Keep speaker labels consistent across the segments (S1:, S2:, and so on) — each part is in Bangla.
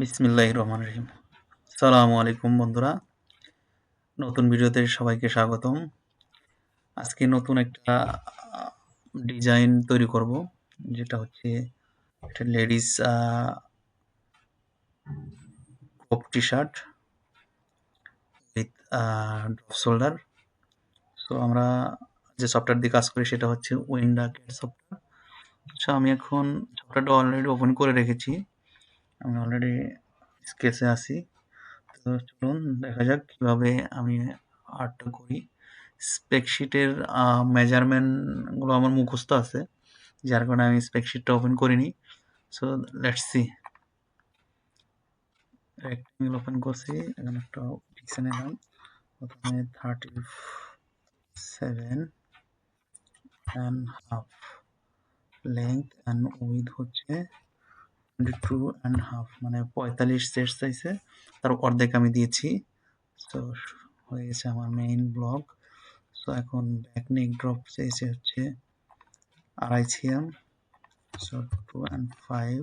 S1: বিসমিল্লাহির রহমানির রহিম। আসসালামু আলাইকুম বন্ধুরা। নতুন ভিডিওতে সবাইকে স্বাগতম। আজকে নতুন একটা ডিজাইন তৈরি করব, যেটা হচ্ছে একটা ladies crop t-shirt with drop shoulder. So আমরা যে সফটওয়্যার দিয়ে কাজ করি সেটা হচ্ছে উইন্ডা ক্যাট সফটওয়্যার। সো আমি এখন সফটওয়্যারটা অলরেডি ওপেন করে রেখেছি। আমি অলরেডি স্কেচে আছি। তো চলুন দেখা যাক কিভাবে আমি আর্টটা করি। স্প্রেডশিটের মেজারমেন্টগুলো আমার মুখস্থ আছে, যার কারণে আমি স্প্রেডশিটটা ওপেন করিনি। So let's see. Rectangle open করছি, এখানে একটা পিক্সে নিলাম। প্রথমে 37.5 লেন্থ অ্যান্ড উইথ হচ্ছে 22.5, মানে 45 সেট চাইছে, তার অর্ধেক আমি দিয়েছি। তো হয়ে গেছে আমার মেইন ব্লক। সো এখন ব্যাক নেক ড্রপ চাইছে হচ্ছে 2.5 সিএম, সো 2.5।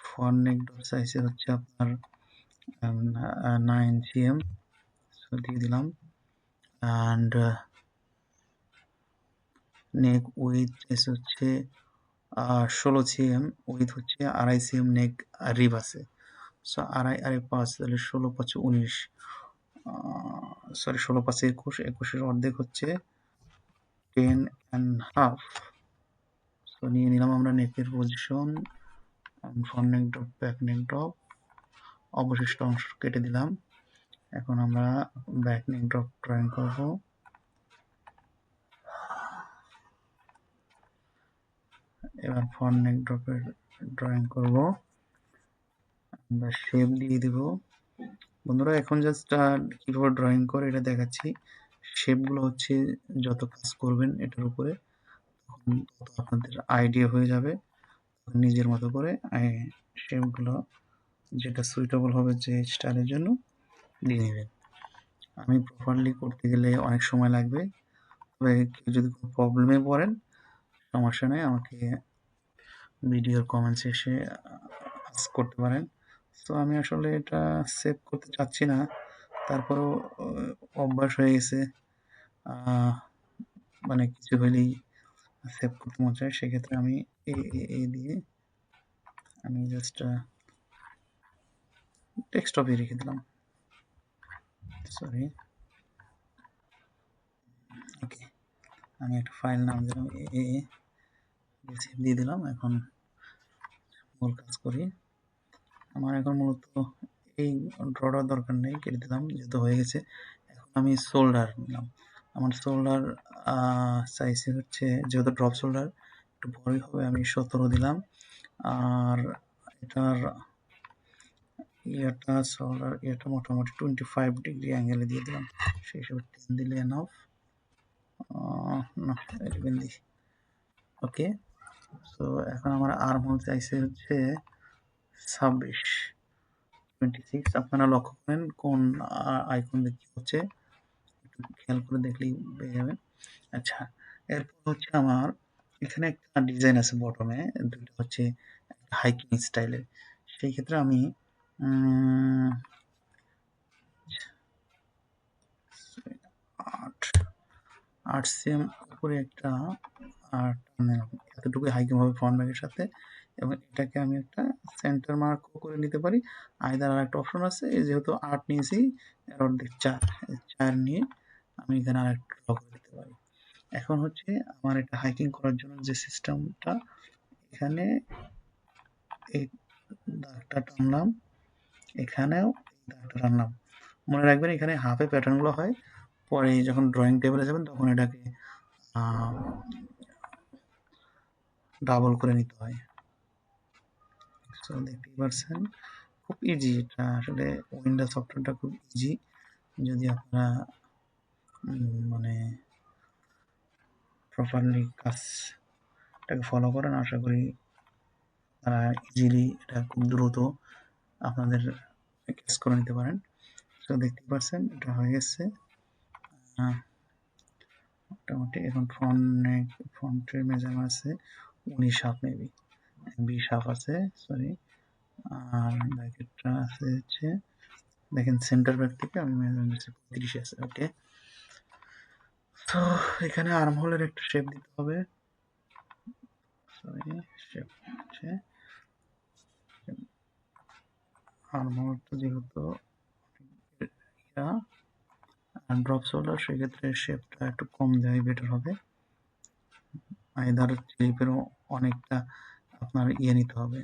S1: ফ্রন্ট নেক ড্রপ চাইছে হচ্ছে আপনার 9 সিএম, সো দিয়ে দিলাম। অ্যান্ড নেক উইথ চাইছে হচ্ছে 16 সিএম, উইথ হচ্ছে 2.5 সিএম নেক রিব আছে। সো 2.5 আর 5, তাহলে 16×5 = 19, সরি 16×5 = 21, 21-এর অর্ধেক হচ্ছে 10.5। সো নিয়ে নিলাম আমরা নেকের পজিশন, ফ্রন্ট নেক ড্রপ, ব্যাক নেক ড্রপ, অবশিষ্ট অংশ কেটে দিলাম। এখন আমরা ব্যাক নেক ড্রপ ড্রয়িং করব। এবার ফ্রন্ট নেক ড্রপের ড্রয়িং করব, আমরা শেপ দিয়ে দেব। বন্ধুরা এখন জাস্ট কীভাবে ড্রয়িং করে এটা দেখাচ্ছি। শেপগুলো হচ্ছে যত কাজ করবেন এটার উপরে, তখন তত আপনাদের আইডিয়া হয়ে যাবে। নিজের মতো করে শেপগুলো যেটা সুইটেবল হবে যে স্টাইলের জন্য দিয়ে নেবেন। আমি প্রপারলি করতে গেলে অনেক সময় লাগবে, তবে কেউ যদি কোনো প্রবলেমে পড়েন সমস্যা নেই, আমাকে ভিডিওর কমেন্টসে এসে আস্ক করতে পারেন। তো আমি আসলে এটা সেভ করতে চাচ্ছি না, তারপরেও অভ্যাস হয়ে গেছে, মানে কিছু হলেই সেভ করতে মন চায়। সেক্ষেত্রে আমি এই দিয়ে আমি জাস্ট ডেস্কটপে রেখে দিলাম, সরি। ওকে, আমি একটা ফাইল নাম দিলাম সেভ দিয়ে দিলাম। এখন মূল কাজ করি। আমার এখন মূলত এই ড্রটার দরকার নেই, কেটে দিলাম যেহেতু হয়ে গেছে। এখন আমি শোল্ডার নিলাম। আমার শোল্ডার চাইছে হচ্ছে, যেহেতু ড্রপ শোল্ডার একটু বড়ই হবে, আমি 17 দিলাম। আর এটার শোল্ডার মোটামুটি 25 ডিগ্রি অ্যাঙ্গেলে দিয়ে দিলাম, সেই হিসেবে 10 দিলে এনাফ। না, 11 দিই। ওকে, সো এখন আমার আর্ম হোল চাইছে হচ্ছে 26। আপনারা লক্ষ্য করেন কোন আইকন দেখতে হচ্ছে, একটু খেয়াল করে দেখলেই পেয়ে যাবেন। আচ্ছা, এরপর হচ্ছে আমার এখানে একটা ডিজাইন আছে বটমে, দুটো হচ্ছে হাইকিং স্টাইলের। সেই ক্ষেত্রে আমি 8 সিএম উপরে একটা এতটুকু হাইকিং হবে ফ্রন্ট ব্যাগের সাথে, এবং এটাকে আমি একটা সেন্টার মার্কও করে নিতে পারি। আইদার আর একটা অপশন আছে, যেহেতু 8 নিয়েছি, এর অর্ধেক 4 নিয়ে আমি এখানে আরেকটা ড্র করে দিতে পারি। এখন হচ্ছে আমার এটা হাইকিং করার জন্য যে সিস্টেমটা, এখানে এই দাগটা টানলাম, এখানেও এই দাগটা টানলাম। মনে রাখবেন এখানে হাফে প্যাটার্নগুলো হয়, পরে যখন ড্রয়িং টেবিলে যাবেন তখন এটাকে ডাবল করে নিতে হয়। সো দেখতেই পাচ্ছেন খুব ইজি, এটা আসলে উইন্ডোজ সফটওয়্যারটা খুব ইজি। যদি আপনারা মানে প্রপারলি কাজটাকে ফলো করেন, আশা করি তারা ইজিলি এটা খুব দ্রুত আপনাদের কাজ করে নিতে পারেন। তো দেখতে পাচ্ছেন এটা হয়ে গেছে মোটামুটি। এখন ফ্রন্টের মেজারমেন্ট আছে 19 হাফ, মেবি 20 হাফ আছে, সরি আর ব্যাকেটটা আছে হচ্ছে, দেখেন সেন্টার ব্যাক থেকে আমি মেজারমেন্ট নিচ্ছি 35 আছে। ওকে, তো এখানে আর্ম হোলের একটা শেপ দিতে হবে। সরি, শেপ হচ্ছে আর্ম হোলটা যেহেতু ড্রপ শোল্ডার, সেক্ষেত্রে শেপটা একটু কম দেওয়াই বেটার হবে। আইদার স্লিপেরও অনেকটা আপনার নিতে হবে।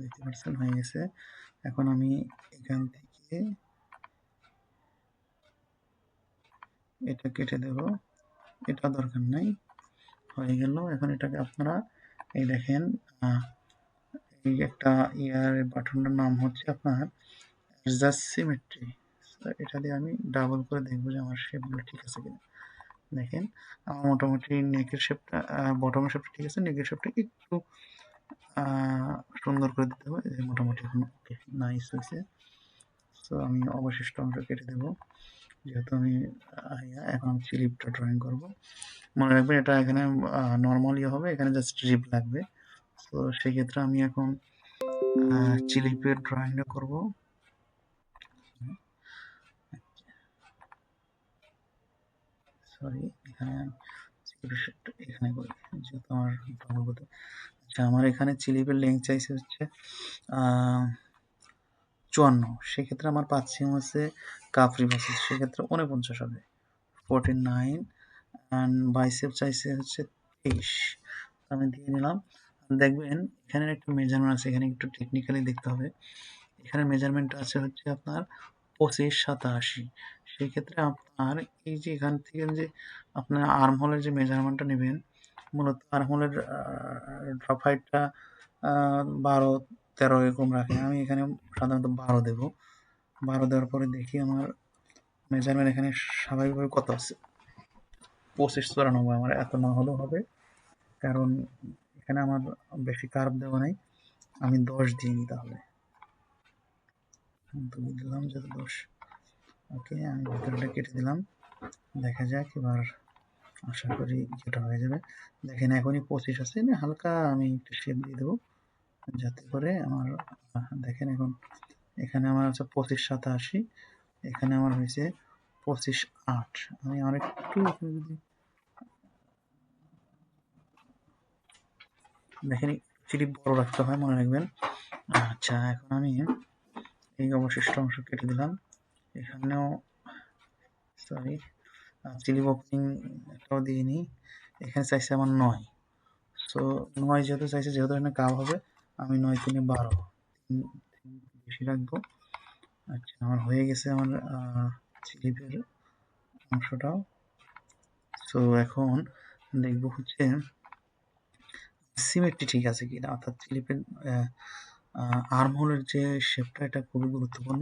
S1: দেখতে পাচ্ছেন হয়ে গেছে। এখন আমি এখান থেকে এটা কেটে দেব, এটা দরকার নাই, হয়ে গেল। এখন এটাকে আপনারা এই দেখেন, এই একটা ইয়ার বাটনটার নাম হচ্ছে আপনার অ্যাডজাস্ট সিমেট্রি। এটা দিয়ে আমি ডাবল করে দেখবো যে আমার শেপগুলো ঠিক আছে কিনা। দেখেন আমার মোটামুটি নেকের শেপটা, বটমের শেপটা ঠিক আছে, নেকের শেপটা একটু সুন্দর করে দিতে হবে। মোটামুটি এখন ওকে, নাইস হয়েছে। সো আমি অবশিষ্ট অংশ কেটে দেবো, যেহেতু আমি এখন আমি স্লিপটা ড্রয়িং করব। মনে রাখবেন এটা এখানে নর্মাল হবে, এখানে জাস্ট রিপ লাগবে। তো সেক্ষেত্রে আমি এখন স্লিপের ড্রয়িংটা করব। সরি, এখানে এখানে করি, যেহেতু আমার ডবল করতে। আচ্ছা, আমার এখানে স্লিপের লেন্থ চাইছে হচ্ছে 54, সেক্ষেত্রে আমার পাচ্ছি হচ্ছে কাপ রিভার্সেস, সেক্ষেত্রে 49 হবে, 49। অ্যান্ড বাইসেপ চাইছে হচ্ছে 23, আমি দিয়ে নিলাম। দেখবেন এখানে একটা মেজারমেন্ট আছে, এখানে একটু টেকনিক্যালি দেখতে হবে। এখানে মেজারমেন্ট আছে হচ্ছে আপনার 25, 87। সেক্ষেত্রে আপনার এই যে এখান থেকে যে আপনার আর্ম হোলের যে মেজারমেন্টটা নেবেন, মূলত আর্ম হোলের ড্রপ হাইটটা 12, 13 এরকম রাখে। আমি এখানে সাধারণত 12 দেবো। 12 দেওয়ার পরে দেখি আমার মেজারমেন্ট এখানে স্বাভাবিকভাবে কত আছে। 25, 94। আমার এত না হলেও হবে, কারণ এখানে আমার বেশি কার্ভ দেওয়া নেই। আমি 10 দিয়ে নিই তাহলে, তো দিলাম যেহেতু 10। ওকে, আমি ভিতরটা কেটে দিলাম। দেখা যাক এবার, আশা করি যেটা হয়ে যাবে। দেখেন এখনই 25 আছে না, হালকা আমি একটু শেপ দিয়ে দেবো যাতে করে আমার, দেখেন এখন এখানে আমার আছে 25, 87, এখানে আমার হয়েছে 25, 8। আমি আর একটু এখানে যদি দেখেন স্লিপ বড় রাখতে হয়, মনে রাখবেন। আচ্ছা, এখন আমি এই অবশিষ্ট অংশ কেটে দিলাম। এখানেও সরি, স্লিপ ওপেনিং একটাও দিয়ে নিই। এখানে চাইছে আমার 9, সো 9 যেহেতু চাইছে, যেহেতু এখানে কাপ হবে, আমি 9 3 12 বেশি রাখবো। আচ্ছা, আমার হয়ে গেছে আমার স্লিপের অংশটাও। সো এখন দেখবো হচ্ছে সিমেট্রি ঠিক আছে কিনা, অর্থাৎ স্লিপের আর্ম হোলের যে শেপটা, এটা খুবই গুরুত্বপূর্ণ।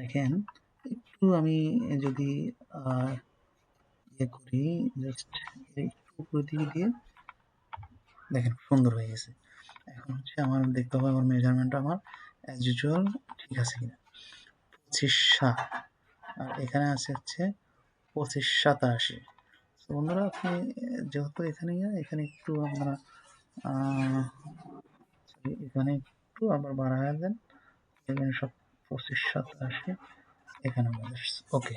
S1: দেখেন একটু আমি যদি করি, জাস্ট একটু উপর দিকে দিয়ে দেখেন সুন্দর হয়ে গেছে। এখন হচ্ছে আমার দেখতে হবে আমার মেজারমেন্টটা আমার অ্যাজ ইউজুয়াল ঠিক আছে কিনা। 25, 7, আর এখানে আছে হচ্ছে 25, 87। তো বন্ধুরা, আপনি যেহেতু এখানে এখানে একটু আপনারা এখানে একটু আবার বাড়ায় দেন, এখানে সব 25, 87 এখানে ওকে।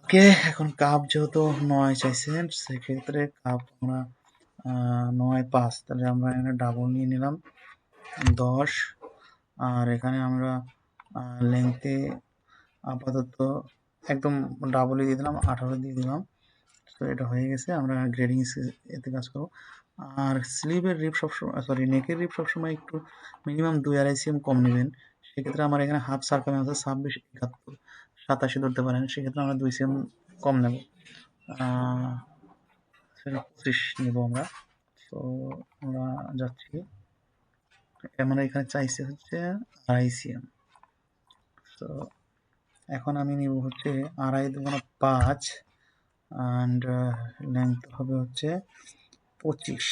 S1: ওকে, এখন কাপ যেহেতু 9 চাইছেন, সেক্ষেত্রে কাপ আমরা 9, 5, তাহলে আমরা এখানে ডাবল নিয়ে নিলাম 10। আর এখানে আমরা লেংথে আপাতত একদম ডাবলই দিয়ে দিলাম, 18 দিয়ে দিলাম। তো এটা হয়ে গেছে, আমরা গ্রেডিং এতে কাজ করবো। আর স্লিভের রিপ সবসময়, সরি নেকের রিপ সবসময় একটু মিনিমাম 2-2.5 cm কম নেবেন। সেক্ষেত্রে আমার এখানে হাফ সার্কেল আছে 26, 71, 87 ধরতে পারেন, সেক্ষেত্রে আমরা 2 cm কম নেব, সেটা 25 নেব আমরা। তো আমরা যাচ্ছি, আমরা এখানে চাইছে হচ্ছে 2.5 cm। তো এখন আমি নিব হচ্ছে 2.5 দুগুণা 5, অ্যান্ড লেন্থ হবে হচ্ছে 25,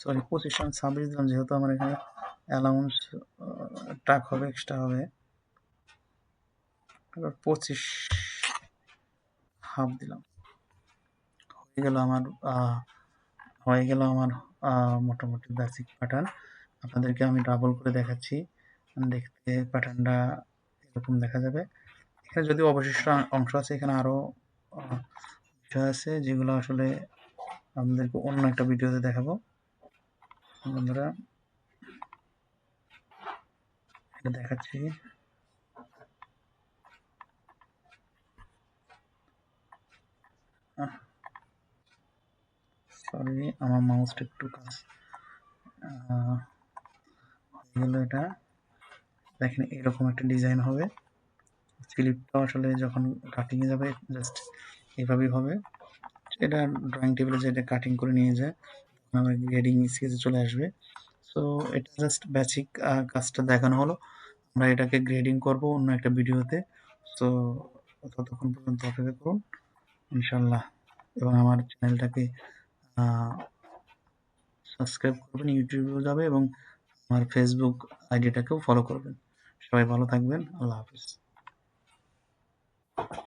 S1: সরি 25, আমি 26 দিলাম, যেহেতু আমার এখানে অ্যালাউন্স টাক হবে, এক্সট্রা হবে। এবার 25 হাফ দিলাম। গেল আমার হয়ে গেল আমার মোটামুটি বেসিক প্যাটার্ন। আপনাদেরকে আমি ডাবল করে দেখাচ্ছি। দেখতে প্যাটার্নটা এরকম দেখা যাবে। এখানে যদিও অবশিষ্ট অংশ আছে, এখানে আরও বিষয় আছে যেগুলো আসলে আপনাদেরকে অন্য একটা ভিডিওতে দেখাবো। বন্ধুরা এটা দেখাচ্ছি। সরি, আমার মাউসটা একটু কাজ হলো। এটা দেখেন এরকম একটা ডিজাইন হবে। স্লিপটা আসলে যখন কাটিংয়ে যাবে জাস্ট এভাবেই হবে। এটা ড্রয়িং টেবিলে যেটা কাটিং করে নিয়ে যায় আমার গ্রেডিং স্কেচে চলে আসবে। সো এটা জাস্ট বেসিক কাজটা দেখানো হলো। আমরা এটাকে গ্রেডিং করব অন্য একটা ভিডিওতে। সো ততক্ষণ পর্যন্ত অপেক্ষা করুন ইনশাল্লাহ, এবং আমার চ্যানেলটাকে সাবস্ক্রাইব করবেন, ইউটিউবেও যাবে এবং আমার ফেসবুক আইডিটাকেও ফলো করবেন। সবাই ভালো থাকবেন। আল্লাহ হাফিজ।